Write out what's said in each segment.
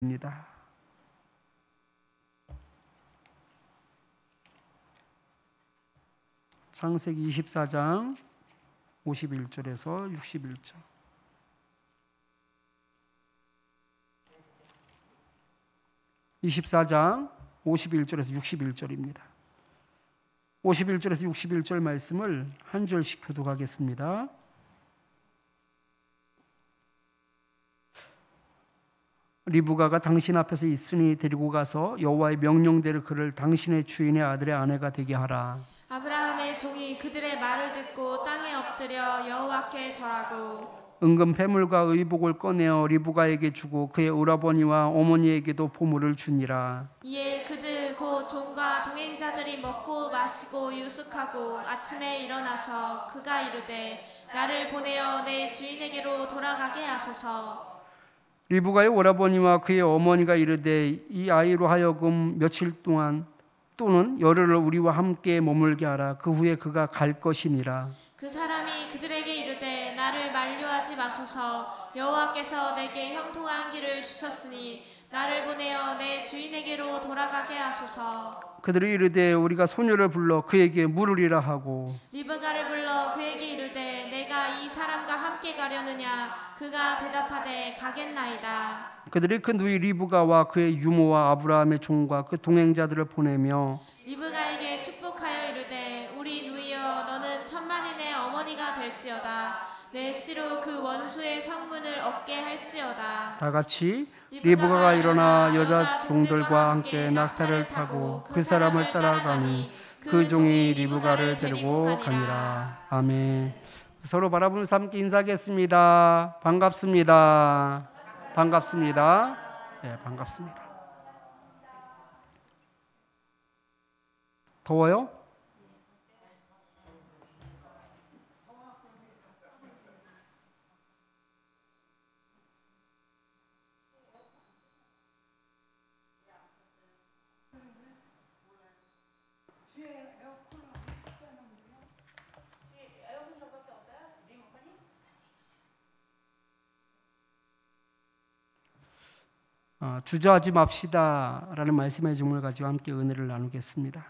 입니다. 창세기 24장 51절에서 61절. (24장) 51절에서 61절입니다. 51절에서 61절 말씀을 한 절씩 교독하겠습니다. 리브가가 당신 앞에서 있으니 데리고 가서 여호와의 명령대로 그를 당신의 주인의 아들의 아내가 되게 하라. 아브라함의 종이 그들의 말을 듣고 땅에 엎드려 여호와께 절하고 은금 패물과 의복을 꺼내어 리브가에게 주고 그의 오라버니와 어머니에게도 보물을 주니라. 이에 그들 곧 종과 동행자들이 먹고 마시고 유숙하고 아침에 일어나서 그가 이르되 나를 보내어 내 주인에게로 돌아가게 하소서. 리브가의 오라버니와 그의 어머니가 이르되 이 아이로 하여금 며칠 동안 또는 열흘을 우리와 함께 머물게 하라. 그 후에 그가 갈 것이니라. 그 사람이 그들에게 이르되 나를 만류하지 마소서. 여호와께서 내게 형통한 길을 주셨으니 나를 보내어 내 주인에게로 돌아가게 하소서. 그들이 이르되 우리가 소녀를 불러 그에게 물으리라 하고 리브가를 불러 그에게 이르되 내가 이 사람과 함께 가려느냐. 그가 대답하되 가겠나이다. 그들이 그 누이 리브가와 그의 유모와 아브라함의 종과 그 동행자들을 보내며 리브가에게 축복하여 이르되 우리 누이여 너는 천만인의 어머니가 될지어다. 내 씨로 그 원수의 성문을 얻게 할지어다. 다 같이 리브가가 일어나 여자 종들과 함께 낙타를 타고 그 사람을 따라가니 그 종이 리브가를 데리고 가니라. 아멘. 서로 바라보면서 함께 인사하겠습니다. 반갑습니다. 반갑습니다. 네, 반갑습니다. 더워요? 주저하지 맙시다라는 말씀의 제목을 가지고 함께 은혜를 나누겠습니다.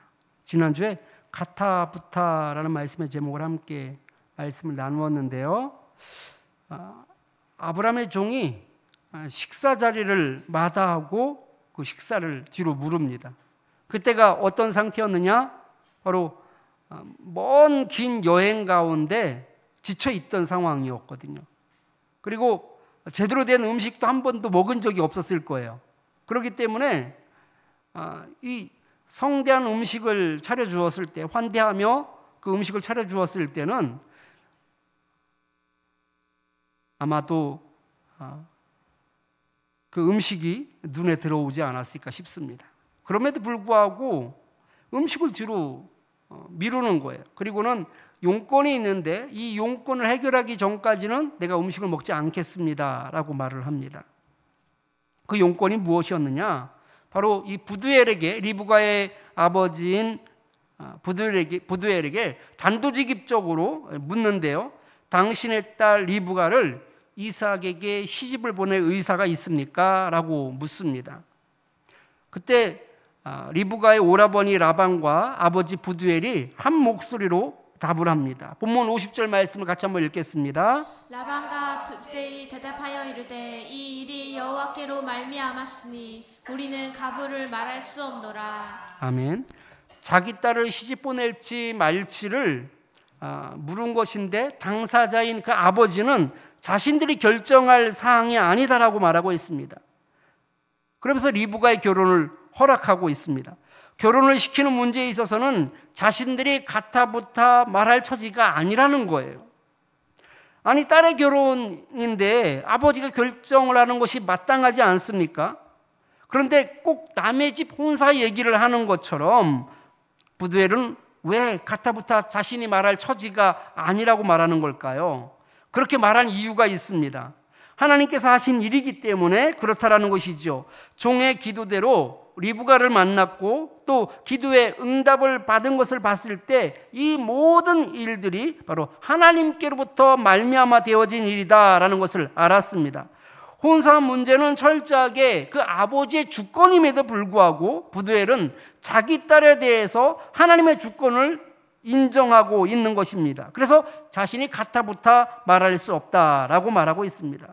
지난주에 가타부타라는 말씀의 제목을 함께 말씀을 나누었는데요. 아브라함의 종이 식사 자리를 마다하고 그 식사를 뒤로 미룹니다. 그때가 어떤 상태였느냐? 바로 먼 긴 여행 가운데 지쳐 있던 상황이었거든요. 그리고 제대로 된 음식도 한 번도 먹은 적이 없었을 거예요. 그렇기 때문에 이 성대한 음식을 차려주었을 때, 환대하며 그 음식을 차려주었을 때는 아마도 그 음식이 눈에 들어오지 않았을까 싶습니다. 그럼에도 불구하고 음식을 뒤로 미루는 거예요. 그리고는 용건이 있는데 이 용건을 해결하기 전까지는 내가 음식을 먹지 않겠습니다 라고 말을 합니다. 그 용건이 무엇이었느냐? 바로 이 부두엘에게, 리브가의 아버지인 부두엘에게 단도직입적으로 묻는데요. 당신의 딸 리브가를 이삭에게 시집을 보낼 의사가 있습니까? 라고 묻습니다. 그때 리브가의 오라버니 라반과 아버지 부두엘이 한 목소리로 답을 합니다. 본문 50절 말씀을 같이 한번 읽겠습니다. 라반과 부두엘이 대답하여 이르되 이 일이 여호와께로 말미암았으니 우리는 가부를 말할 수 없노라. 아멘. 자기 딸을 시집 보낼지 말지를 물은 것인데 당사자인 그 아버지는 자신들이 결정할 사항이 아니다라고 말하고 있습니다. 그러면서 리브가의 결혼을 허락하고 있습니다. 결혼을 시키는 문제에 있어서는 자신들이 가타부타 말할 처지가 아니라는 거예요. 아니, 딸의 결혼인데 아버지가 결정을 하는 것이 마땅하지 않습니까? 그런데 꼭 남의 집 혼사 얘기를 하는 것처럼 부두엘은 왜 가타부타 자신이 말할 처지가 아니라고 말하는 걸까요? 그렇게 말한 이유가 있습니다. 하나님께서 하신 일이기 때문에 그렇다라는 것이죠. 종의 기도대로 리브가를 만났고 또 기도의 응답을 받은 것을 봤을 때 이 모든 일들이 바로 하나님께로부터 말미암아 되어진 일이다라는 것을 알았습니다. 혼사 문제는 철저하게 그 아버지의 주권임에도 불구하고 부두엘은 자기 딸에 대해서 하나님의 주권을 인정하고 있는 것입니다. 그래서 자신이 가타부타 말할 수 없다라고 말하고 있습니다.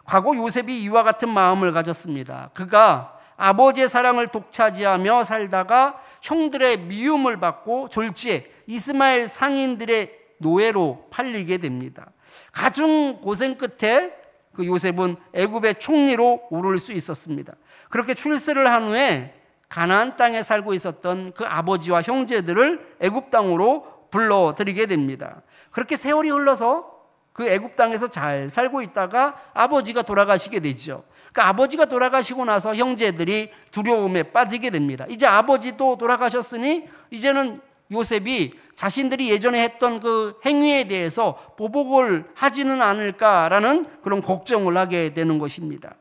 과거 요셉이 이와 같은 마음을 가졌습니다. 그가 아버지의 사랑을 독차지하며 살다가 형들의 미움을 받고 졸지에 이스마엘 상인들의 노예로 팔리게 됩니다. 가중 고생 끝에 그 요셉은 애굽의 총리로 오를 수 있었습니다. 그렇게 출세를 한 후에 가나안 땅에 살고 있었던 그 아버지와 형제들을 애굽 땅으로 불러들이게 됩니다. 그렇게 세월이 흘러서 그 애굽 땅에서 잘 살고 있다가 아버지가 돌아가시게 되죠. 그 아버지가 돌아가시고 나서 형제들이 두려움에 빠지게 됩니다. 이제 아버지도 돌아가셨으니 이제는 요셉이 자신들이 예전에 했던 그 행위에 대해서 보복을 하지는 않을까라는 그런 걱정을 하게 되는 것입니다.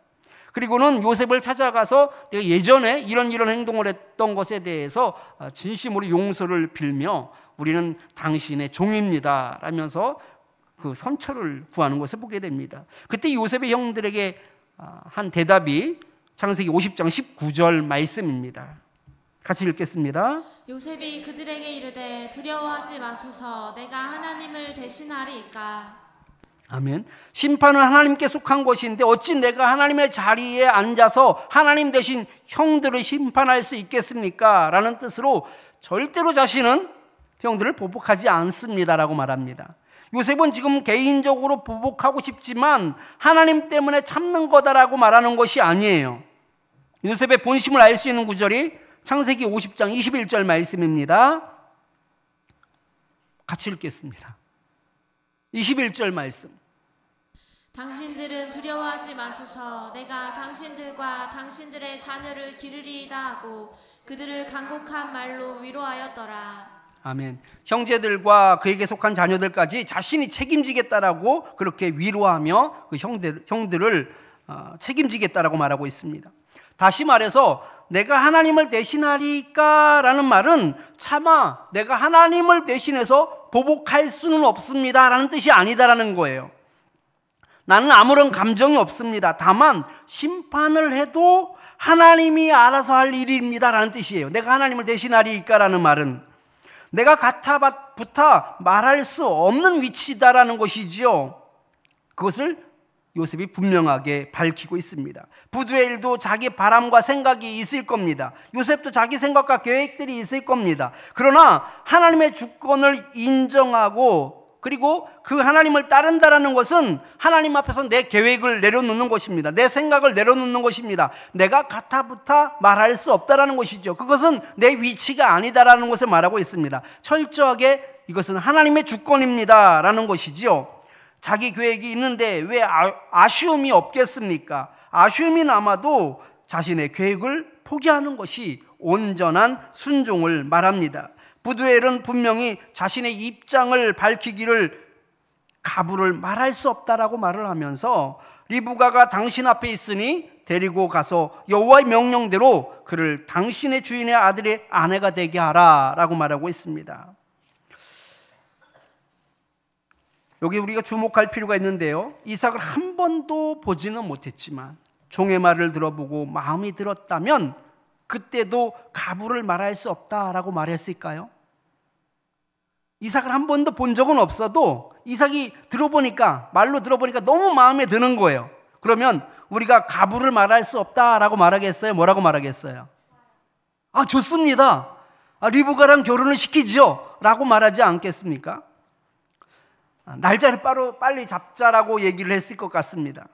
그리고는 요셉을 찾아가서 내가 예전에 이런 행동을 했던 것에 대해서 진심으로 용서를 빌며 우리는 당신의 종입니다 라면서 그 선처를 구하는 것을 보게 됩니다. 그때 요셉의 형들에게 한 대답이 창세기 50장 19절 말씀입니다. 같이 읽겠습니다. 요셉이 그들에게 이르되 두려워하지 마소서 내가 하나님을 대신하리이까. 아멘. 심판은 하나님께 속한 것인데 어찌 내가 하나님의 자리에 앉아서 하나님 대신 형들을 심판할 수 있겠습니까? 라는 뜻으로 절대로 자신은 형들을 보복하지 않습니다라고 말합니다. 요셉은 지금 개인적으로 보복하고 싶지만 하나님 때문에 참는 거다라고 말하는 것이 아니에요. 요셉의 본심을 알 수 있는 구절이 창세기 50장 21절 말씀입니다. 같이 읽겠습니다. 21절 말씀. 당신들은 두려워하지 마소서 내가 당신들과 당신들의 자녀를 기르리이다 하고 그들을 간곡한 말로 위로하였더라. 아멘. 형제들과 그에게 속한 자녀들까지 자신이 책임지겠다라고 그렇게 위로하며 그 형들을 책임지겠다라고 말하고 있습니다. 다시 말해서 내가 하나님을 대신하리까 라는 말은 차마 내가 하나님을 대신해서 보복할 수는 없습니다 라는 뜻이 아니다라는 거예요. 나는 아무런 감정이 없습니다. 다만 심판을 해도 하나님이 알아서 할 일입니다 라는 뜻이에요. 내가 하나님을 대신하리까 라는 말은 내가 가타부타 말할 수 없는 위치다라는 것이지요. 그것을 요셉이 분명하게 밝히고 있습니다. 부두엘도 자기 바람과 생각이 있을 겁니다. 요셉도 자기 생각과 계획들이 있을 겁니다. 그러나 하나님의 주권을 인정하고 그리고 그 하나님을 따른다라는 것은 하나님 앞에서 내 계획을 내려놓는 것입니다. 내 생각을 내려놓는 것입니다. 내가 가타부타 말할 수 없다라는 것이죠. 그것은 내 위치가 아니다라는 것을 말하고 있습니다. 철저하게 이것은 하나님의 주권입니다 라는 것이죠. 자기 계획이 있는데 왜 아쉬움이 없겠습니까? 아쉬움이 남아도 자신의 계획을 포기하는 것이 온전한 순종을 말합니다. 부두엘은 분명히 자신의 입장을 밝히기를 가부를 말할 수 없다라고 말을 하면서 리브가가 당신 앞에 있으니 데리고 가서 여호와의 명령대로 그를 당신의 주인의 아들의 아내가 되게 하라라고 말하고 있습니다. 여기 우리가 주목할 필요가 있는데요. 이삭을 한 번도 보지는 못했지만 종의 말을 들어보고 마음이 들었다면 그때도 가부를 말할 수 없다라고 말했을까요? 이삭을 한 번도 본 적은 없어도 이삭이 말로 들어보니까 너무 마음에 드는 거예요. 그러면 우리가 가부를 말할 수 없다라고 말하겠어요? 뭐라고 말하겠어요? 좋습니다. 리브가랑 결혼을 시키죠 라고 말하지 않겠습니까? 날짜를 빨리 잡자라고 얘기를 했을 것 같습니다.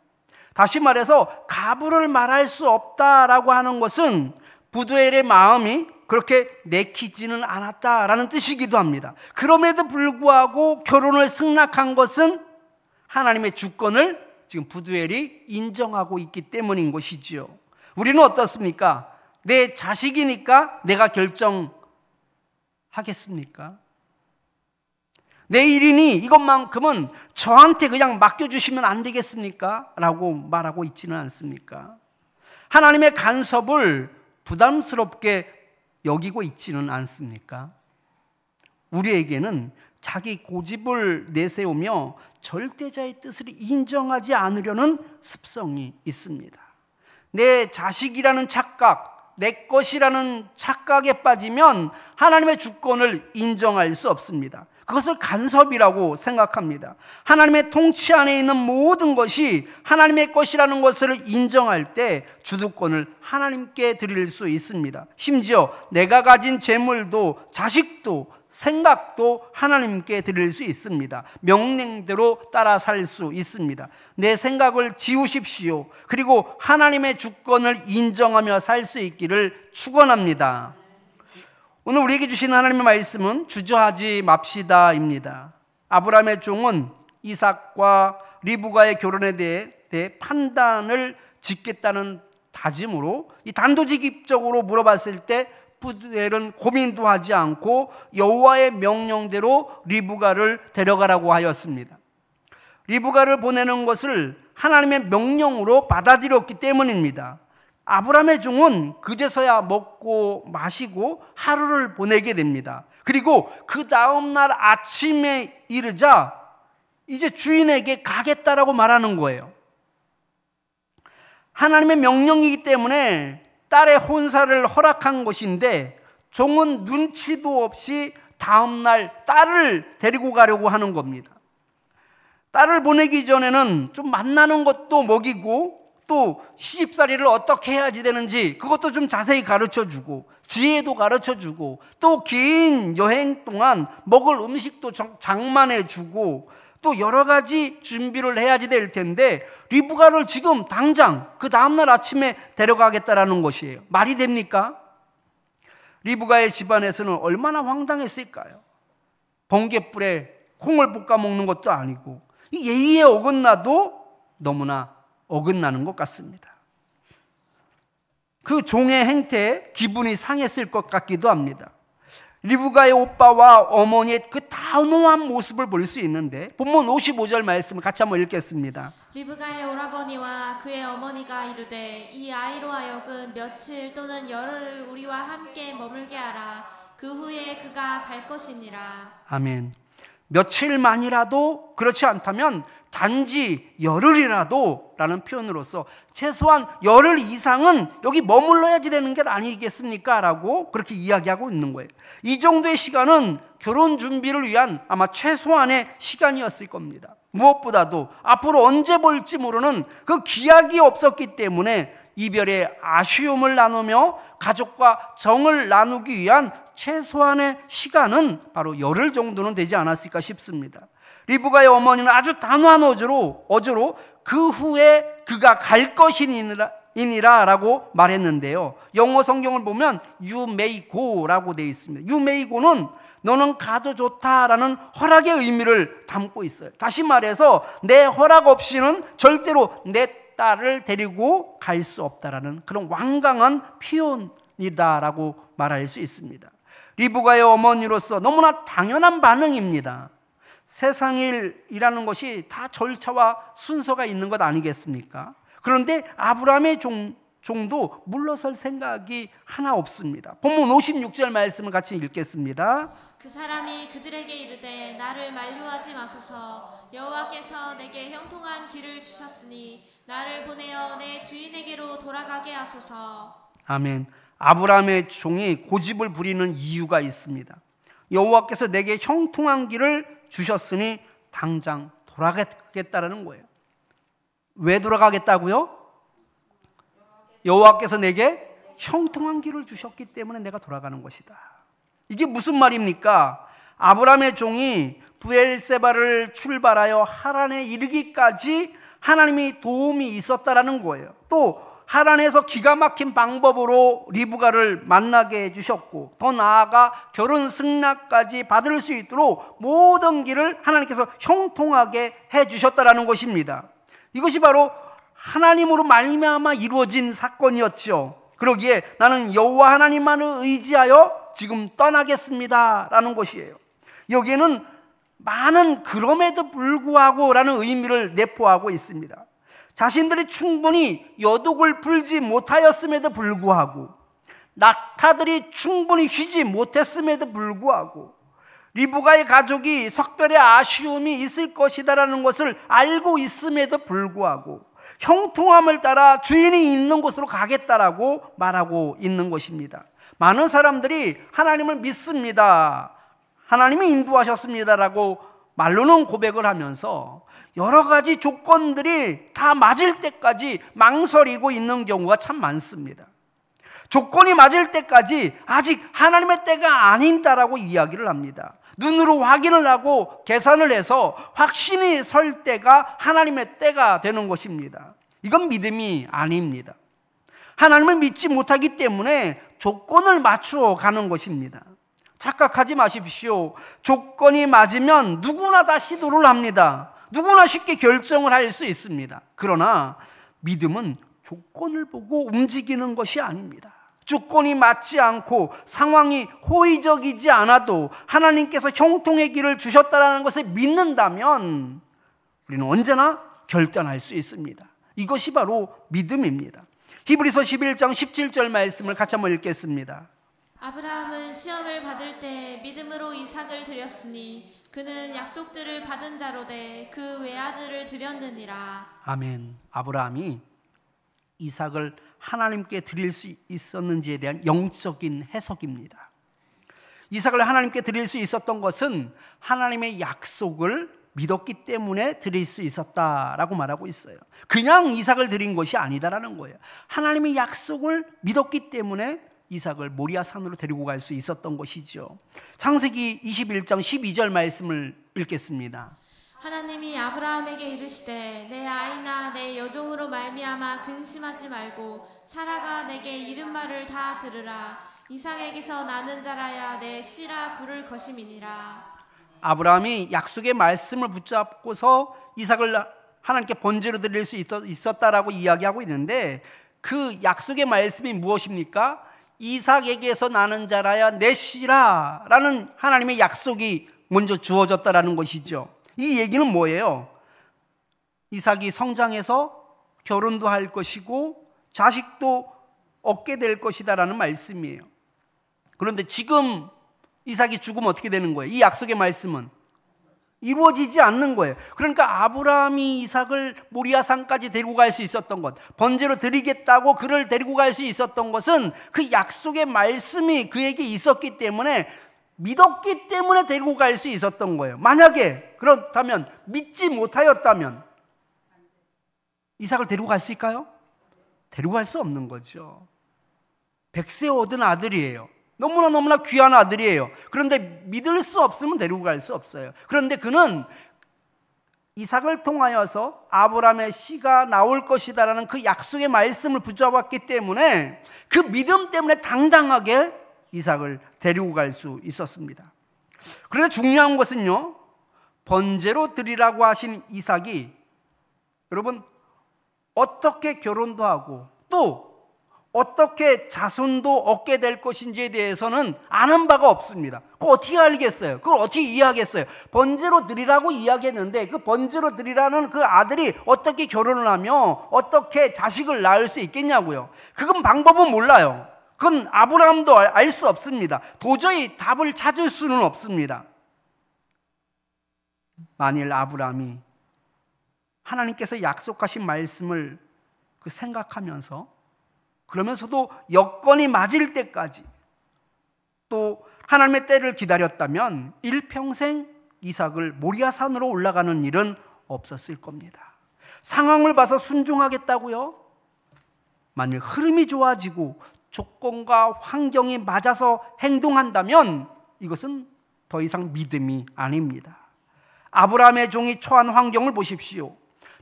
다시 말해서 가부를 말할 수 없다라고 하는 것은 부두엘의 마음이 그렇게 내키지는 않았다라는 뜻이기도 합니다. 그럼에도 불구하고 결혼을 승낙한 것은 하나님의 주권을 지금 부두엘이 인정하고 있기 때문인 것이지요. 우리는 어떻습니까? 내 자식이니까 내가 결정하겠습니까? 내 일이니 이것만큼은 저한테 그냥 맡겨주시면 안 되겠습니까? 라고 말하고 있지는 않습니까? 하나님의 간섭을 부담스럽게 여기고 있지는 않습니까? 우리에게는 자기 고집을 내세우며 절대자의 뜻을 인정하지 않으려는 습성이 있습니다. 내 자식이라는 착각, 내 것이라는 착각에 빠지면 하나님의 주권을 인정할 수 없습니다. 그것을 간섭이라고 생각합니다. 하나님의 통치 안에 있는 모든 것이 하나님의 것이라는 것을 인정할 때 주도권을 하나님께 드릴 수 있습니다. 심지어 내가 가진 재물도 자식도 생각도 하나님께 드릴 수 있습니다. 명령대로 따라 살 수 있습니다. 내 생각을 지우십시오. 그리고 하나님의 주권을 인정하며 살 수 있기를 축원합니다. 오늘 우리에게 주신 하나님의 말씀은 주저하지 맙시다입니다. 아브라함의 종은 이삭과 리브가의 결혼에 대해 판단을 짓겠다는 다짐으로 이 단도직입적으로 물어봤을 때 부엘은 고민도 하지 않고 여호와의 명령대로 리브가를 데려가라고 하였습니다. 리브가를 보내는 것을 하나님의 명령으로 받아들였기 때문입니다. 아브라함의 종은 그제서야 먹고 마시고 하루를 보내게 됩니다. 그리고 그 다음날 아침에 이르자 이제 주인에게 가겠다라고 말하는 거예요. 하나님의 명령이기 때문에 딸의 혼사를 허락한 것인데 종은 눈치도 없이 다음날 딸을 데리고 가려고 하는 겁니다. 딸을 보내기 전에는 좀 만나는 것도 먹이고 또 시집살이를 어떻게 해야지 되는지 그것도 좀 자세히 가르쳐주고 지혜도 가르쳐주고 또 긴 여행 동안 먹을 음식도 장만해주고 또 여러 가지 준비를 해야지 될 텐데 리브가를 지금 당장 그 다음날 아침에 데려가겠다라는 것이에요. 말이 됩니까? 리브가의 집안에서는 얼마나 황당했을까요? 번갯불에 콩을 볶아 먹는 것도 아니고 이 예의에 어긋나도 너무나 어긋나는 것 같습니다. 그 종의 행태에 기분이 상했을 것 같기도 합니다. 리브가의 오빠와 어머니의 그 단호한 모습을 볼 수 있는데 본문 55절 말씀을 같이 한번 읽겠습니다. 리브가의 오라버니와 그의 어머니가 이르되 이 아이로 하여금 며칠 또는 열흘 우리와 함께 머물게 하라. 그 후에 그가 갈 것이니라. 아멘. 며칠만이라도 그렇지 않다면 단지 열흘이라도 라는 표현으로서 최소한 열흘 이상은 여기 머물러야지 되는 게 아니겠습니까? 라고 그렇게 이야기하고 있는 거예요. 이 정도의 시간은 결혼 준비를 위한 아마 최소한의 시간이었을 겁니다. 무엇보다도 앞으로 언제 볼지 모르는 그 기약이 없었기 때문에 이별의 아쉬움을 나누며 가족과 정을 나누기 위한 최소한의 시간은 바로 열흘 정도는 되지 않았을까 싶습니다. 리브가의 어머니는 아주 단호한 어조로 그 후에 그가 갈 것이니라 라고 말했는데요. 영어 성경을 보면 You may go 라고 되어 있습니다. You may go는 너는 가도 좋다라는 허락의 의미를 담고 있어요. 다시 말해서 내 허락 없이는 절대로 내 딸을 데리고 갈 수 없다라는 그런 완강한 표현이다라고 말할 수 있습니다. 리브가의 어머니로서 너무나 당연한 반응입니다. 세상일이라는 것이 다 절차와 순서가 있는 것 아니겠습니까? 그런데 아브라함의 종도 물러설 생각이 하나 없습니다. 본문 56절 말씀을 같이 읽겠습니다. 그 사람이 그들에게 이르되 나를 만류하지 마소서. 여호와께서 내게 형통한 길을 주셨으니 나를 보내어 내 주인에게로 돌아가게 하소서. 아멘. 아브라함의 종이 고집을 부리는 이유가 있습니다. 여호와께서 내게 형통한 길을 주셨으니 당장 돌아가겠다라는 거예요. 왜 돌아가겠다고요? 여호와께서 내게 형통한 길을 주셨기 때문에 내가 돌아가는 것이다. 이게 무슨 말입니까? 아브라함의 종이 브엘세바를 출발하여 하란에 이르기까지 하나님이 도움이 있었다라는 거예요. 또 하란에서 기가 막힌 방법으로 리브가를 만나게 해주셨고 더 나아가 결혼 승낙까지 받을 수 있도록 모든 길을 하나님께서 형통하게 해주셨다라는 것입니다. 이것이 바로 하나님으로 말미암아 이루어진 사건이었죠. 그러기에 나는 여호와 하나님만을 의지하여 지금 떠나겠습니다 라는 것이에요. 여기에는 많은 그럼에도 불구하고 라는 의미를 내포하고 있습니다. 자신들이 충분히 여독을 풀지 못하였음에도 불구하고 낙타들이 충분히 쉬지 못했음에도 불구하고 리브가의 가족이 석별의 아쉬움이 있을 것이다라는 것을 알고 있음에도 불구하고 형통함을 따라 주인이 있는 곳으로 가겠다라고 말하고 있는 것입니다. 많은 사람들이 하나님을 믿습니다, 하나님이 인도하셨습니다라고 말로는 고백을 하면서 여러 가지 조건들이 다 맞을 때까지 망설이고 있는 경우가 참 많습니다. 조건이 맞을 때까지 아직 하나님의 때가 아닌다라고 이야기를 합니다. 눈으로 확인을 하고 계산을 해서 확신이 설 때가 하나님의 때가 되는 것입니다. 이건 믿음이 아닙니다. 하나님을 믿지 못하기 때문에 조건을 맞추어 가는 것입니다. 착각하지 마십시오. 조건이 맞으면 누구나 다 시도를 합니다. 누구나 쉽게 결정을 할 수 있습니다. 그러나 믿음은 조건을 보고 움직이는 것이 아닙니다. 조건이 맞지 않고 상황이 호의적이지 않아도 하나님께서 형통의 길을 주셨다는 것을 믿는다면 우리는 언제나 결단할 수 있습니다. 이것이 바로 믿음입니다. 히브리서 11장 17절 말씀을 같이 한번 읽겠습니다. 아브라함은 시험을 받을 때 믿음으로 이삭을 드렸으니 그는 약속들을 받은 자로되 그 외아들을 드렸느니라. 아멘. 아브라함이 이삭을 하나님께 드릴 수 있었는지에 대한 영적인 해석입니다. 이삭을 하나님께 드릴 수 있었던 것은 하나님의 약속을 믿었기 때문에 드릴 수 있었다라고 말하고 있어요. 그냥 이삭을 드린 것이 아니다라는 거예요. 하나님의 약속을 믿었기 때문에 이삭을 모리아산으로 데리고 갈 수 있었던 것이죠. 창세기 21장 12절 말씀을 읽겠습니다. 하나님이 아브라함에게 이르시되 내 아이나 내 여종으로 말미암아 근심하지 말고 사라가 내게 이른 말을 다 들으라. 이삭에게서 나는 자라야 내 씨라 부를 것임이니라. 아브라함이 약속의 말씀을 붙잡고서 이삭을 하나님께 번제로 드릴 수 있었다라고 이야기하고 있는데 그 약속의 말씀이 무엇입니까? 이삭에게서 나는 자라야 내 씨라 라는 하나님의 약속이 먼저 주어졌다라는 것이죠. 이 얘기는 뭐예요? 이삭이 성장해서 결혼도 할 것이고 자식도 얻게 될 것이다라는 말씀이에요. 그런데 지금 이삭이 죽으면 어떻게 되는 거예요? 이 약속의 말씀은 이루어지지 않는 거예요. 그러니까 아브라함이 이삭을 모리아산까지 데리고 갈 수 있었던 것, 번제로 드리겠다고 그를 데리고 갈 수 있었던 것은 그 약속의 말씀이 그에게 있었기 때문에, 믿었기 때문에 데리고 갈 수 있었던 거예요. 만약에 그렇다면, 믿지 못하였다면 이삭을 데리고 갈 수 있을까요? 데리고 갈 수 없는 거죠. 백세 얻은 아들이에요. 너무나 귀한 아들이에요. 그런데 믿을 수 없으면 데리고 갈 수 없어요. 그런데 그는 이삭을 통하여서 아브라함의 씨가 나올 것이다라는 그 약속의 말씀을 붙잡았기 때문에 그 믿음 때문에 당당하게 이삭을 데리고 갈 수 있었습니다. 그런데 중요한 것은요, 번제로 드리라고 하신 이삭이 여러분 어떻게 결혼도 하고 또 어떻게 자손도 얻게 될 것인지에 대해서는 아는 바가 없습니다. 그걸 어떻게 알겠어요? 그걸 어떻게 이해하겠어요? 번제로 드리라고 이야기했는데 그 번제로 드리라는 그 아들이 어떻게 결혼을 하며 어떻게 자식을 낳을 수 있겠냐고요. 그건 방법은 몰라요. 그건 아브라함도 알 수 없습니다. 도저히 답을 찾을 수는 없습니다. 만일 아브라함이 하나님께서 약속하신 말씀을 생각하면서 그러면서도 여건이 맞을 때까지 또 하나님의 때를 기다렸다면 일평생 이삭을 모리아산으로 올라가는 일은 없었을 겁니다. 상황을 봐서 순종하겠다고요? 만일 흐름이 좋아지고 조건과 환경이 맞아서 행동한다면 이것은 더 이상 믿음이 아닙니다. 아브라함의 종이 처한 환경을 보십시오.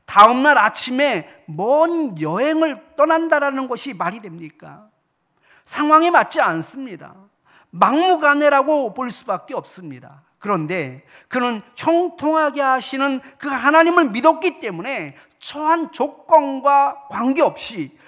다음날 아침에 먼 여행을 떠난다라는 것이 말이 됩니까? 상황에 맞지 않습니다. 막무가내라고 볼 수밖에 없습니다. 그런데 그는 형통하게 하시는 그 하나님을 믿었기 때문에 처한 조건과 관계없이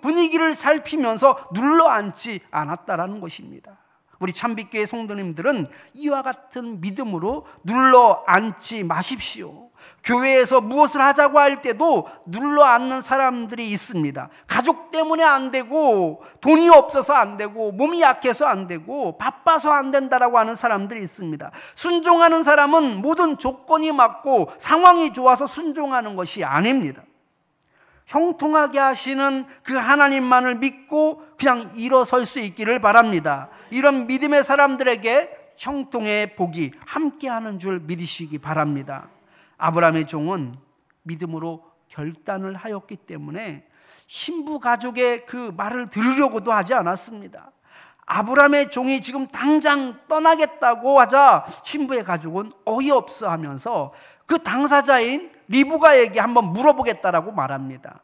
분위기를 살피면서 눌러앉지 않았다라는 것입니다. 우리 참빛교회 성도님들은 이와 같은 믿음으로 눌러 앉지 마십시오. 교회에서 무엇을 하자고 할 때도 눌러 앉는 사람들이 있습니다. 가족 때문에 안 되고, 돈이 없어서 안 되고, 몸이 약해서 안 되고, 바빠서 안 된다라고 하는 사람들이 있습니다. 순종하는 사람은 모든 조건이 맞고 상황이 좋아서 순종하는 것이 아닙니다. 형통하게 하시는 그 하나님만을 믿고 그냥 일어설 수 있기를 바랍니다. 이런 믿음의 사람들에게 형통의 복이 함께하는 줄 믿으시기 바랍니다. 아브라함의 종은 믿음으로 결단을 하였기 때문에 신부 가족의 그 말을 들으려고도 하지 않았습니다. 아브라함의 종이 지금 당장 떠나겠다고 하자 신부의 가족은 어이없어 하면서 그 당사자인 리브가에게 한번 물어보겠다라고 말합니다.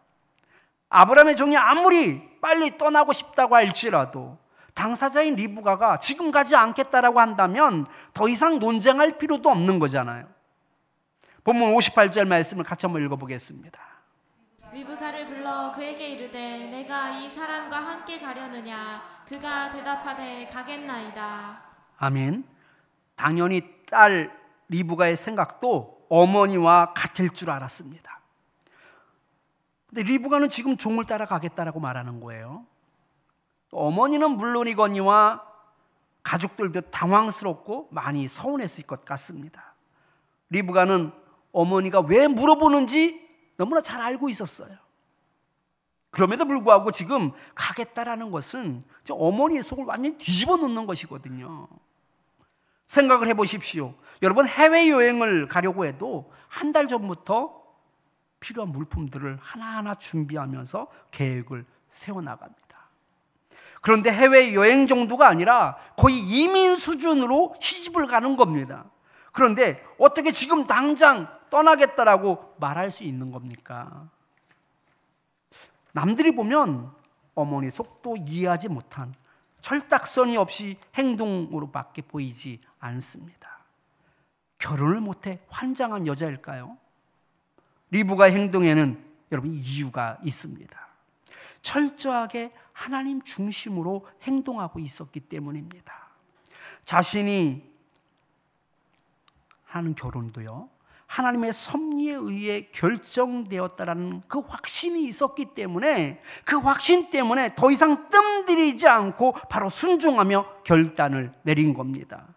아브라함의 종이 아무리 빨리 떠나고 싶다고 할지라도 당사자인 리브가가 지금 가지 않겠다라고 한다면 더 이상 논쟁할 필요도 없는 거잖아요. 본문 58절 말씀을 같이 한번 읽어보겠습니다. 리브가를 불러 그에게 이르되 내가 이 사람과 함께 가려느냐. 그가 대답하되 가겠나이다. 아멘. 당연히 딸 리브가의 생각도 어머니와 같을 줄 알았습니다. 근데 리브가는 지금 종을 따라가겠다라고 말하는 거예요. 어머니는 물론이거니와 가족들도 당황스럽고 많이 서운했을 것 같습니다. 리브가는 어머니가 왜 물어보는지 너무나 잘 알고 있었어요. 그럼에도 불구하고 지금 가겠다라는 것은 어머니의 속을 완전히 뒤집어 놓는 것이거든요. 생각을 해보십시오. 여러분, 해외여행을 가려고 해도 한 달 전부터 필요한 물품들을 하나하나 준비하면서 계획을 세워나갑니다. 그런데 해외여행 정도가 아니라 거의 이민 수준으로 시집을 가는 겁니다. 그런데 어떻게 지금 당장 떠나겠다라고 말할 수 있는 겁니까? 남들이 보면 어머니 속도 이해하지 못한 철딱서니 없이 행동으로밖에 보이지 않습니다. 결혼을 못해 환장한 여자일까요? 리브가의 행동에는 여러분 이유가 있습니다. 철저하게 하나님 중심으로 행동하고 있었기 때문입니다. 자신이 하는 결혼도요, 하나님의 섭리에 의해 결정되었다라는 그 확신이 있었기 때문에 그 확신 때문에 더 이상 뜸들이지 않고 바로 순종하며 결단을 내린 겁니다.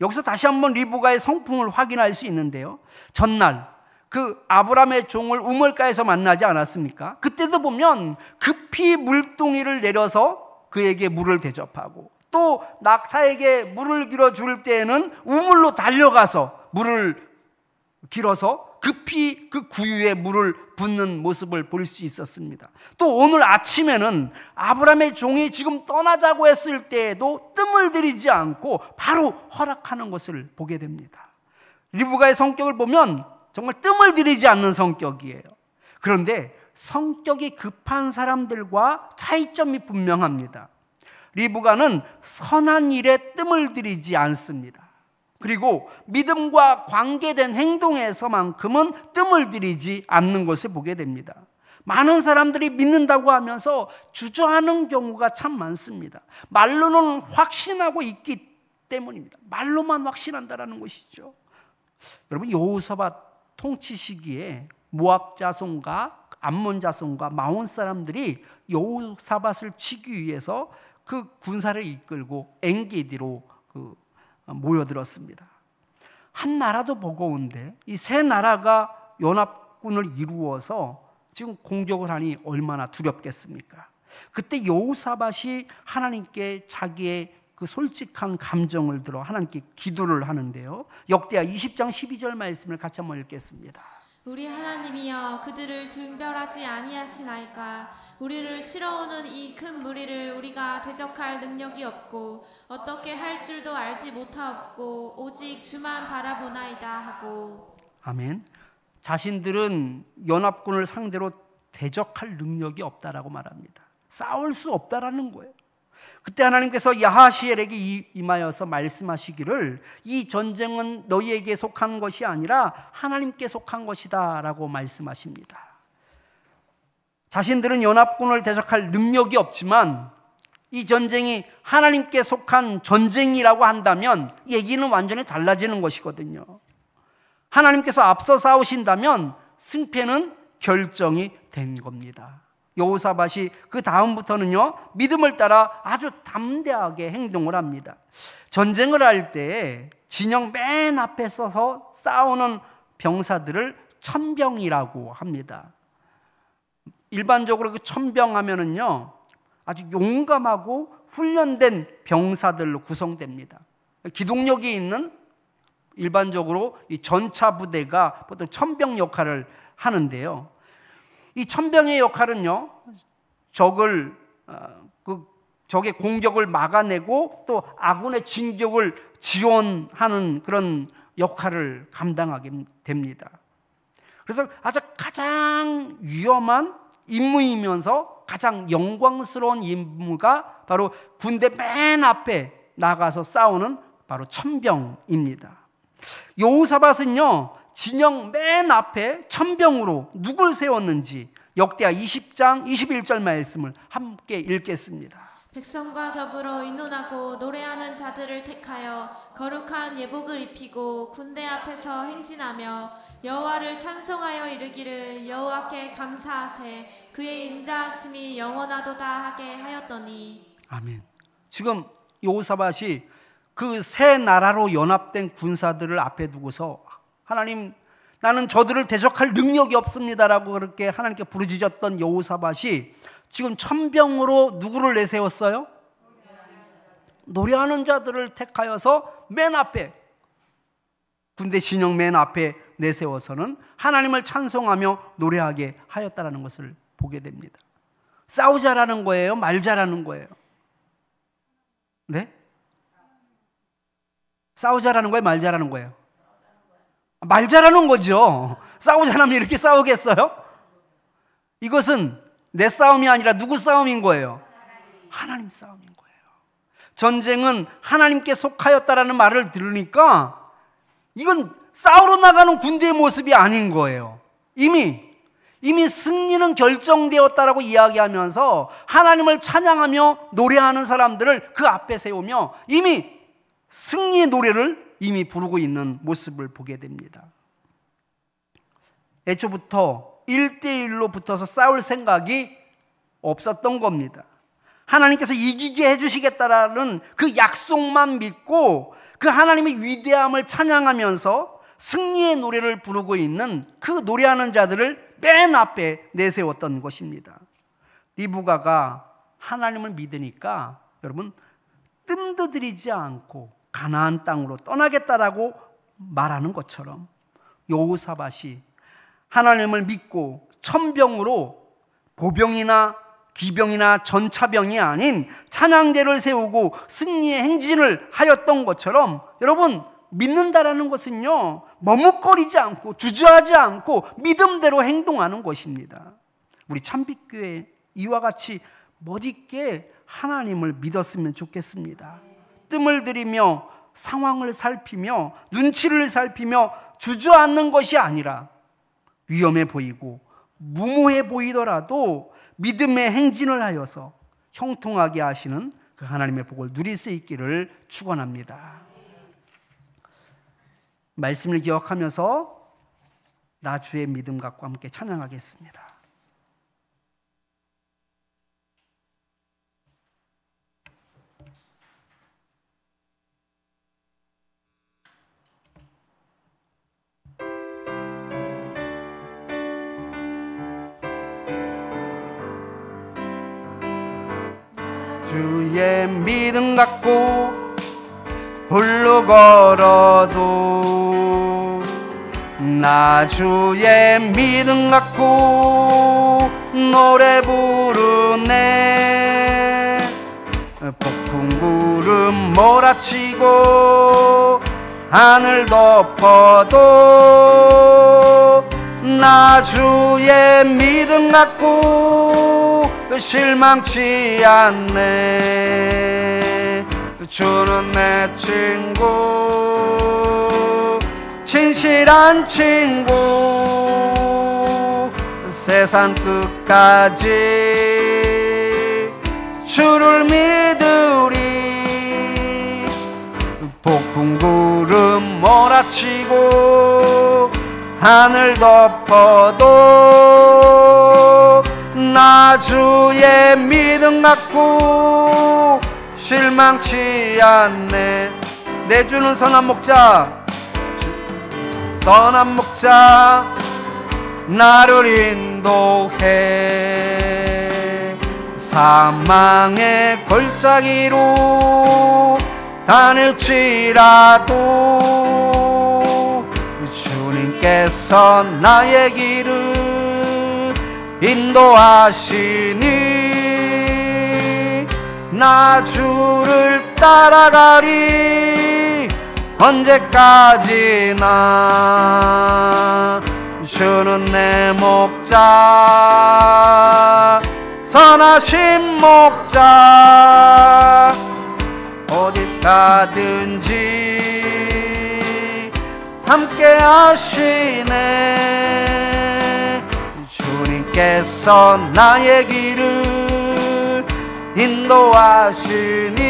여기서 다시 한번 리브가의 성품을 확인할 수 있는데요, 전날 그 아브라함의 종을 우물가에서 만나지 않았습니까? 그때도 보면 급히 물동이를 내려서 그에게 물을 대접하고 또 낙타에게 물을 길어줄 때에는 우물로 달려가서 물을 길어서 급히 그 구유에 물을 붓는 모습을 볼 수 있었습니다. 또 오늘 아침에는 아브라함의 종이 지금 떠나자고 했을 때에도 뜸을 들이지 않고 바로 허락하는 것을 보게 됩니다. 리브가의 성격을 보면 정말 뜸을 들이지 않는 성격이에요. 그런데 성격이 급한 사람들과 차이점이 분명합니다. 리브가는 선한 일에 뜸을 들이지 않습니다. 그리고 믿음과 관계된 행동에서만큼은 뜸을 들이지 않는 것을 보게 됩니다. 많은 사람들이 믿는다고 하면서 주저하는 경우가 참 많습니다. 말로는 확신하고 있기 때문입니다. 말로만 확신한다라는 것이죠. 여러분, 여호사밧 통치 시기에 모압 자손과 암몬 자손과 마온 사람들이 여호사밧을 치기 위해서 그 군사를 이끌고 엔게디로 모여들었습니다. 한 나라도 버거운데 이 세 나라가 연합군을 이루어서 지금 공격을 하니 얼마나 두렵겠습니까? 그때 여호사밧이 하나님께 자기의 그 솔직한 감정을 들어 하나님께 기도를 하는데요, 역대하 20장 12절 말씀을 같이 한번 읽겠습니다. 우리 하나님이여, 그들을 분별하지 아니하시나이까. 우리를 치러오는 이 큰 무리를 우리가 대적할 능력이 없고 어떻게 할 줄도 알지 못하옵고 오직 주만 바라보나이다 하고. 아멘. 자신들은 연합군을 상대로 대적할 능력이 없다라고 말합니다. 싸울 수 없다라는 거예요. 그때 하나님께서 야하시엘에게 임하여서 말씀하시기를 이 전쟁은 너희에게 속한 것이 아니라 하나님께 속한 것이다 라고 말씀하십니다. 자신들은 연합군을 대적할 능력이 없지만 이 전쟁이 하나님께 속한 전쟁이라고 한다면 얘기는 완전히 달라지는 것이거든요. 하나님께서 앞서 싸우신다면 승패는 결정이 된 겁니다. 여호사밧이 그 다음부터는요, 믿음을 따라 아주 담대하게 행동을 합니다. 전쟁을 할 때 진영 맨 앞에 서서 싸우는 병사들을 천병이라고 합니다. 일반적으로 그 천병 하면은요, 아주 용감하고 훈련된 병사들로 구성됩니다. 기동력이 있는, 일반적으로 이 전차 부대가 보통 천병 역할을 하는데요. 이 천병의 역할은요, 적의 공격을 막아내고 또 아군의 진격을 지원하는 그런 역할을 감당하게 됩니다. 그래서 아주 가장 위험한 임무이면서 가장 영광스러운 임무가 바로 군대 맨 앞에 나가서 싸우는 바로 천병입니다. 여호사밧은요, 진영 맨 앞에 천병으로 누굴 세웠는지 역대하 20장 21절 말씀을 함께 읽겠습니다. 백성과 더불어 의논하고 노래하는 자들을 택하여 거룩한 예복을 입히고 군대 앞에서 행진하며 여호와를 찬송하여 이르기를 여호와께 감사하세 그의 인자하심이 영원하도다 하게 하였더니. 아멘. 지금 여호사밧이 그 세 나라로 연합된 군사들을 앞에 두고서 하나님, 나는 저들을 대적할 능력이 없습니다라고 그렇게 하나님께 부르짖었던 여호사밧이 지금 천병으로 누구를 내세웠어요? 노래하는 자들을 택하여서 맨 앞에, 군대 진영 맨 앞에 내세워서는 하나님을 찬송하며 노래하게 하였다는 것을 보게 됩니다. 싸우자라는 거예요? 말자라는 거예요? 네? 싸우자라는 거예요? 말자라는 거예요? 말자라는 거죠. 싸우자라면 이렇게 싸우겠어요? 이것은 내 싸움이 아니라 누구 싸움인 거예요? 하나님 싸움인 거예요. 전쟁은 하나님께 속하였다라는 말을 들으니까 이건 싸우러 나가는 군대의 모습이 아닌 거예요. 이미 승리는 결정되었다라고 이야기하면서 하나님을 찬양하며 노래하는 사람들을 그 앞에 세우며 이미 승리의 노래를 이미 부르고 있는 모습을 보게 됩니다. 애초부터 1대1로 붙어서 싸울 생각이 없었던 겁니다. 하나님께서 이기게 해주시겠다라는 그 약속만 믿고 그 하나님의 위대함을 찬양하면서 승리의 노래를 부르고 있는 그 노래하는 자들을 맨 앞에 내세웠던 것입니다. 리브가가 하나님을 믿으니까 여러분 뜸들이지 않고 가나안 땅으로 떠나겠다라고 말하는 것처럼 여호사밧이 하나님을 믿고 천병으로 보병이나 기병이나 전차병이 아닌 찬양대를 세우고 승리의 행진을 하였던 것처럼 여러분, 믿는다라는 것은요, 머뭇거리지 않고 주저하지 않고 믿음대로 행동하는 것입니다. 우리 참빛교회 이와 같이 멋있게 하나님을 믿었으면 좋겠습니다. 뜸을 들이며 상황을 살피며 눈치를 살피며 주저앉는 것이 아니라 위험해 보이고 무모해 보이더라도 믿음의 행진을 하여서 형통하게 하시는 그 하나님의 복을 누릴 수 있기를 축원합니다. 말씀을 기억하면서 나 주의 믿음 갖고 함께 찬양하겠습니다. 주의 믿음 갖고 홀로 걸어도 나 주의 믿음 갖고 노래 부르네. 폭풍 구름 몰아치고 하늘 덮어도 나 주의 믿음 갖고 실망치 않네. 주는 내 친구, 진실한 친구, 세상 끝까지 주를 믿으리. 폭풍 구름 몰아치고 하늘 덮어도 나 주의 믿음 갖고 실망치 않네. 내 주는 선한 목자, 선한 목자 나를 인도해. 사망의 골짜기로 다닐지라도 주님께서 나의 길을 인도하시니 나 주를 따라가리. 언제까지나 주는 내 목자, 선하신 목자. 어디 가든지 함께 하시네. 주님께서 나의 길을 인도하시니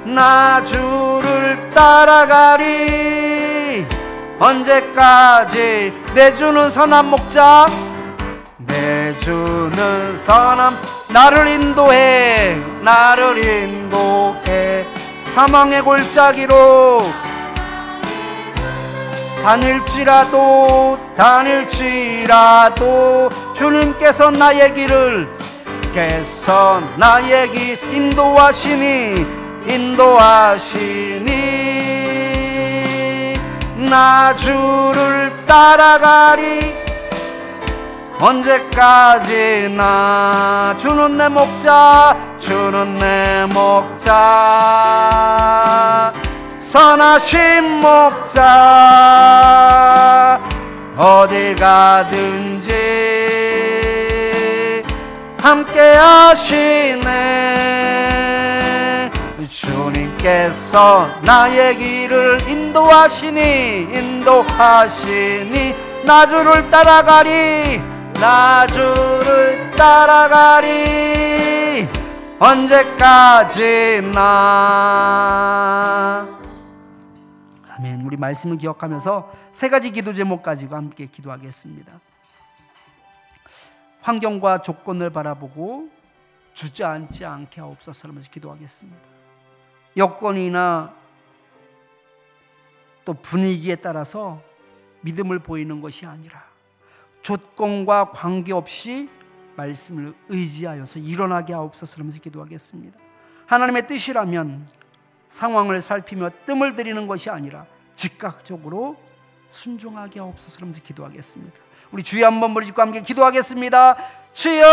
나 주를 따라가리. 언제까지? 내 주는 선한 목자, 내 주는 선한, 나를 인도해, 나를 인도해. 사망의 골짜기로 다닐지라도 주님께서 나의 길을 인도하시니 나 주를 따라가리. 언제까지나 주는 내 목자, 주는 내 목자, 선하신 목자. 어디 가든지 함께 하시네. 주님께서 나의 길을 인도하시니 나 주를 따라가리. 나 주를 따라가리. 언제까지나. 아멘. 우리 말씀을 기억하면서 세 가지 기도 제목 가지고 함께 기도하겠습니다. 환경과 조건을 바라보고 주저앉지 않게 하옵소서 하면서 기도하겠습니다. 여건이나 또 분위기에 따라서 믿음을 보이는 것이 아니라 조건과 관계없이 말씀을 의지하여서 일어나게 하옵소서 하면서 기도하겠습니다. 하나님의 뜻이라면 상황을 살피며 뜸을 들이는 것이 아니라 즉각적으로 순종하게 하옵소서 하면서 기도하겠습니다. 우리 주여 한번 머리 짚고 함께 기도하겠습니다. 주여!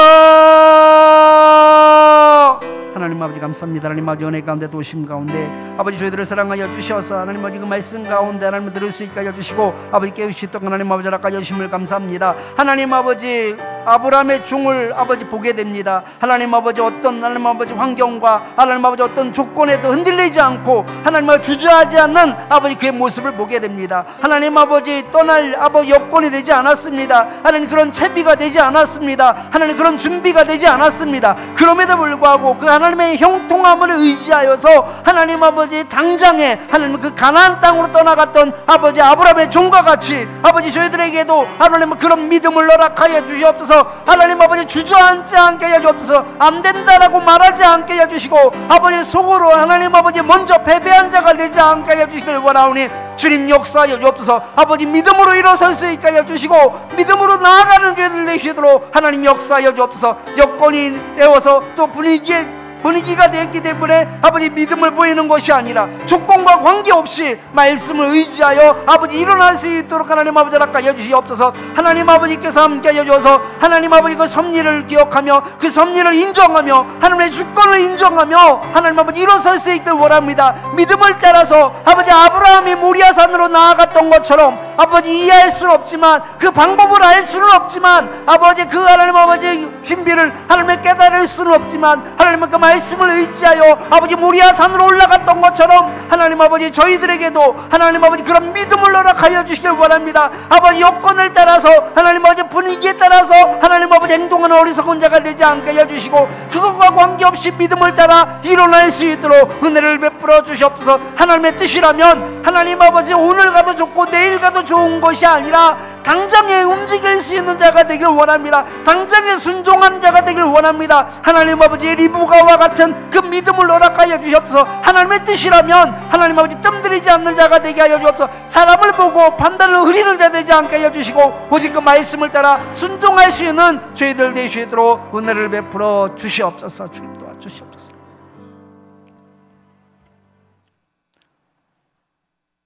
하나님 아버지 감사합니다. 하나님 아버지 은혜 가운데 도심 가운데 아버지 저희들을 사랑하여 주셔서 하나님 아버지 그 말씀 가운데 하나님 들을 수 있게 하여 주시고 아버지 깨우시던 하나님 아버지 허락하여 주심을 감사합니다. 하나님 아버지 아브라함의 종을 아버지 보게 됩니다. 하나님 아버지 어떤 하나님 아버지 환경과 하나님 아버지 어떤 조건에도 흔들리지 않고 하나님 아버지 주저하지 않는 아버지 그의 모습을 보게 됩니다. 하나님 아버지 떠날 아버지 여건이 되지 않았습니다. 하나님 그런 채비가 되지 않았습니다. 하나님 그런 준비가 되지 않았습니다. 그럼에도 불구하고 그 하나님의 형통함을 의지하여서 하나님 아버지 당장에 하나님 그 가나안 땅으로 떠나갔던 아버지 아브라함의 종과 같이 아버지 저희들에게도 하나님 그런 믿음을 허락하여 주시옵소서. 하나님 아버지 주저앉지 않게 해주옵소서. 안 된다라고 말하지 않게 해주시고 아버지 속으로 하나님 아버지 먼저 패배한 자가 되지 않게 해주시길 원하오니 주님 역사하여 주옵소서. 아버지 믿음으로 일어설 수 있게 해주시고 믿음으로 나아가는 죄를 내시도록 하나님 역사하여 주옵소서. 여건이 되어서 또 분위기가 됐기 때문에 아버지 믿음을 보이는 것이 아니라 조건과 관계없이 말씀을 의지하여 아버지 일어날 수 있도록 하나님 아버지 허락하여 주시옵소서. 하나님 아버지께서 함께 하여 주셔서 하나님 아버지 그 섭리를 기억하며 그 섭리를 인정하며 하나님의 주권을 인정하며 하나님 아버지 일어설 수 있도록 원합니다. 믿음을 따라서 아버지 아브라함이 모리아산으로 나아갔던 것처럼 아버지 이해할 수는 없지만, 그 방법을 알 수는 없지만, 아버지 그 하나님 아버지 준비를 하나님의 깨달을 수는 없지만, 하나님의 그 말씀을 의지하여 아버지 모리아 산으로 올라갔던 것처럼 하나님 아버지 저희들에게도 하나님 아버지 그런 믿음을 허락하여 주시길 원합니다. 아버지 여건을 따라서 하나님 아버지 분위기에 따라서 하나님 아버지 행동하는 어리석은 자가 되지 않게 해주시고, 그것과 관계없이 믿음을 따라 일어날 수 있도록 은혜를 베풀어 주시옵소서. 하나님의 뜻이라면 하나님 아버지 오늘 가도 좋고 내일 가도 좋은 것이 아니라 당장에 움직일 수 있는 자가 되길 원합니다. 당장에 순종하는 자가 되길 원합니다. 하나님 아버지 리브가와 같은 그 믿음을 허락하여 주시옵소서. 하나님의 뜻이라면 하나님 아버지 뜸들이지 않는 자가 되게 하여 주옵소서. 사람을 보고 판단을 흐리는 자 되지 않게 하여 주시고, 오직 그 말씀을 따라 순종할 수 있는 저희들 되시도록 은혜를 베풀어 주시옵소서. 주님 도와주시옵소서.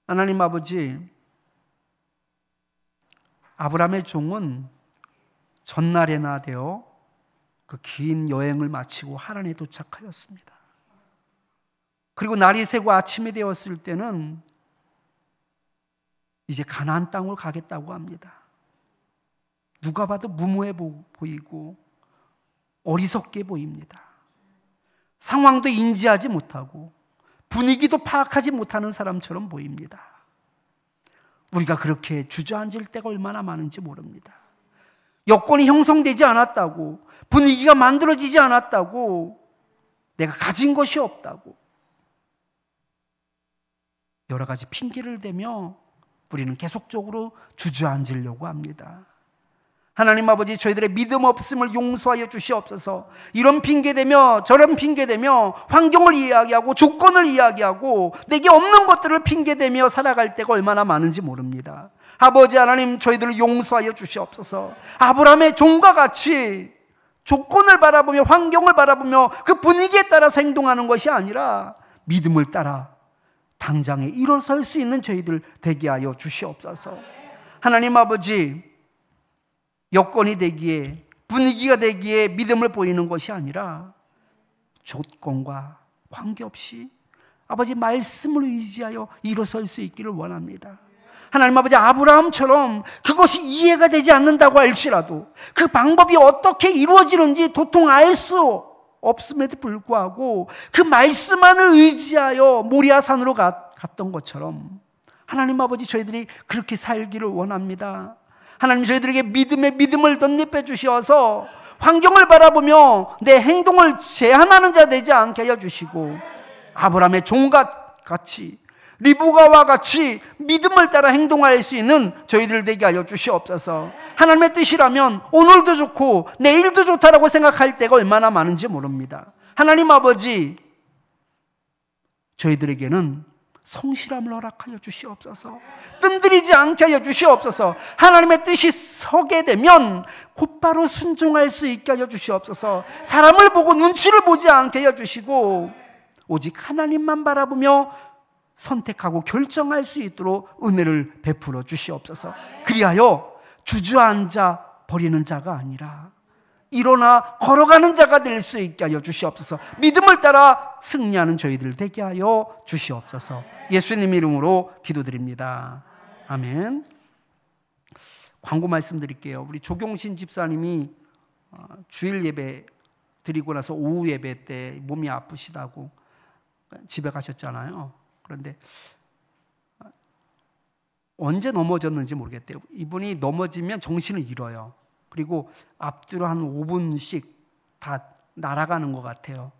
하나님 아버지, 아브라함의 종은 전날에나 되어 그 긴 여행을 마치고 하란에 도착하였습니다. 그리고 날이 새고 아침이 되었을 때는 이제 가나안 땅으로 가겠다고 합니다. 누가 봐도 무모해 보이고 어리석게 보입니다. 상황도 인지하지 못하고 분위기도 파악하지 못하는 사람처럼 보입니다. 우리가 그렇게 주저앉을 때가 얼마나 많은지 모릅니다. 여건이 형성되지 않았다고, 분위기가 만들어지지 않았다고, 내가 가진 것이 없다고 여러 가지 핑계를 대며 우리는 계속적으로 주저앉으려고 합니다. 하나님 아버지, 저희들의 믿음 없음을 용서하여 주시옵소서. 이런 핑계대며 저런 핑계대며 환경을 이야기하고 조건을 이야기하고 내게 없는 것들을 핑계대며 살아갈 때가 얼마나 많은지 모릅니다. 아버지 하나님, 저희들을 용서하여 주시옵소서. 아브라함의 종과 같이 조건을 바라보며 환경을 바라보며 그 분위기에 따라서 행동하는 것이 아니라 믿음을 따라 당장에 일어설 수 있는 저희들 되게 하여 주시옵소서. 하나님 아버지, 여건이 되기에 분위기가 되기에 믿음을 보이는 것이 아니라 조건과 관계없이 아버지 말씀을 의지하여 일어설 수 있기를 원합니다. 하나님 아버지, 아브라함처럼 그것이 이해가 되지 않는다고 할지라도 그 방법이 어떻게 이루어지는지 도통 알 수 없음에도 불구하고 그 말씀만을 의지하여 모리아 산으로 갔던 것처럼 하나님 아버지, 저희들이 그렇게 살기를 원합니다. 하나님, 저희들에게 믿음을 덧입혀 주셔서 환경을 바라보며 내 행동을 제한하는 자 되지 않게 하여 주시고, 아브라함의 종과 같이 리브가와 같이 믿음을 따라 행동할 수 있는 저희들 되게 하여 주시옵소서. 하나님의 뜻이라면 오늘도 좋고 내일도 좋다라고 생각할 때가 얼마나 많은지 모릅니다. 하나님 아버지, 저희들에게는 성실함을 허락하여 주시옵소서. 뜸들이지 않게 하여 주시옵소서. 하나님의 뜻이 서게 되면 곧바로 순종할 수 있게 하여 주시옵소서. 사람을 보고 눈치를 보지 않게 하여 주시고 오직 하나님만 바라보며 선택하고 결정할 수 있도록 은혜를 베풀어 주시옵소서. 그리하여 주저앉아 버리는 자가 아니라 일어나 걸어가는 자가 될 수 있게 하여 주시옵소서. 믿음을 따라 승리하는 저희들 되게 하여 주시옵소서. 예수님 이름으로 기도드립니다. 아멘. 광고 말씀드릴게요. 우리 조경신 집사님이 주일 예배 드리고 나서 오후 예배 때 몸이 아프시다고 집에 가셨잖아요. 그런데 언제 넘어졌는지 모르겠대요. 이분이 넘어지면 정신을 잃어요. 그리고 앞뒤로 한 5분씩 다 날아가는 것 같아요.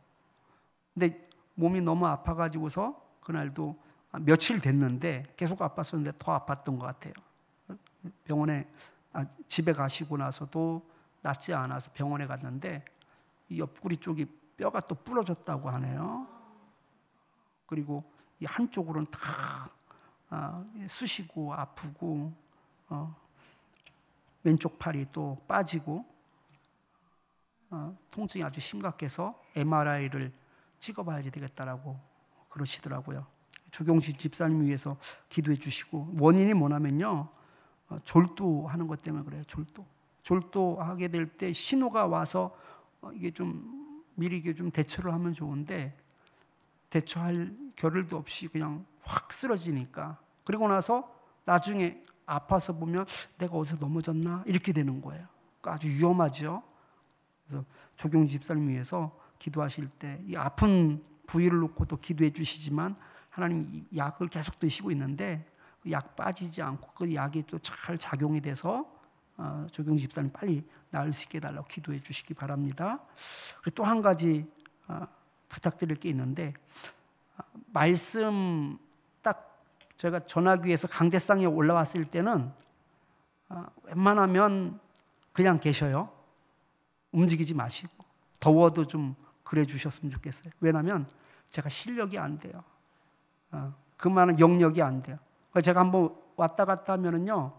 근데 몸이 너무 아파가지고서 그날도 며칠 됐는데 계속 아팠었는데 더 아팠던 것 같아요. 병원에 집에 가시고 나서도 낫지 않아서 병원에 갔는데 이 옆구리 쪽이 뼈가 또 부러졌다고 하네요. 그리고 이 한쪽으로는 다 쑤시고 아프고 왼쪽 팔이 또 빠지고 통증이 아주 심각해서 MRI를 찍어봐야지 되겠다라고 그러시더라고요. 조경신 집사님 위해서 기도해 주시고, 원인이 뭐냐면요, 졸도하는 것 때문에 그래요. 졸도하게 될 때 신호가 와서 이게 좀 미리 이게 좀 대처를 하면 좋은데 대처할 겨를도 없이 그냥 확 쓰러지니까, 그리고 나서 나중에 아파서 보면 내가 어디서 넘어졌나 이렇게 되는 거예요. 아주 위험하죠. 그래서 조경지 집사님 위해서 기도하실 때 이 아픈 부위를 놓고도 기도해 주시지만 하나님 이 약을 계속 드시고 있는데 그 약 빠지지 않고 그 약이 또 잘 작용이 돼서 조경지 집사님 빨리 나을 수 있게 해달라고 기도해 주시기 바랍니다. 그리고 또 한 가지 부탁드릴 게 있는데 말씀 딱 제가 전화기에서 강대상에 올라왔을 때는 웬만하면 그냥 계셔요. 움직이지 마시고 더워도 좀 그래 주셨으면 좋겠어요. 왜냐하면 제가 실력이 안 돼요. 그 많은 영역이 안 돼요. 제가 한번 왔다 갔다 하면은요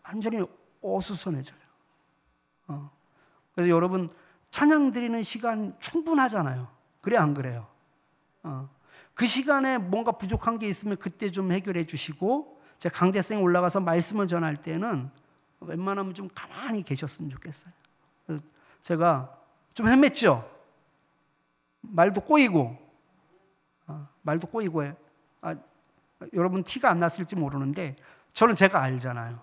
완전히 어수선해져요. 그래서 여러분 찬양 드리는 시간 충분하잖아요. 그래 안 그래요? 그 시간에 뭔가 부족한 게 있으면 그때 좀 해결해 주시고 제가 강대상에 올라가서 말씀을 전할 때는 웬만하면 좀 가만히 계셨으면 좋겠어요. 제가 좀 헤맸죠? 말도 꼬이고 여러분 티가 안 났을지 모르는데 저는 제가 알잖아요.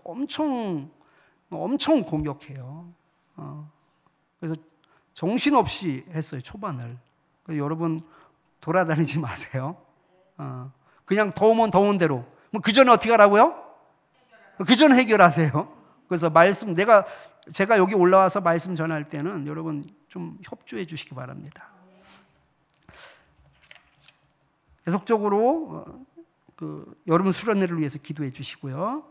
엄청 공격해요. 그래서 정신없이 했어요, 초반을. 그래서 여러분 돌아다니지 마세요. 그냥 더우면 더운 대로. 그 전에 어떻게 하라고요? 그 전에 해결하세요. 그래서 제가 여기 올라와서 말씀 전할 때는 여러분 좀 협조해 주시기 바랍니다. 계속적으로 여러분 수련회를 위해서 기도해 주시고요.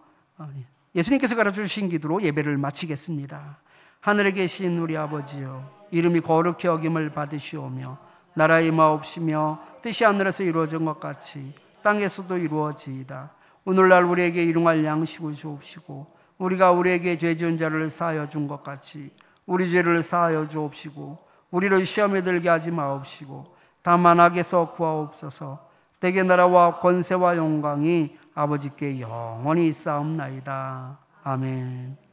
예수님께서 가르쳐 주신 기도로 예배를 마치겠습니다. 하늘에 계신 우리 아버지여, 이름이 거룩히 여김을 받으시오며 나라의 임하옵시며 뜻이 하늘에서 이루어진 것 같이 땅에서도 이루어지이다. 오늘날 우리에게 일용할 양식을 주옵시고 우리가 우리에게 죄 지은 자를 사하여 준 것 같이 우리 죄를 사하여 주옵시고 우리를 시험에 들게 하지 마옵시고 다만 악에서 구하옵소서. 대개 나라와 권세와 영광이 아버지께 영원히 있사옵나이다. 아멘.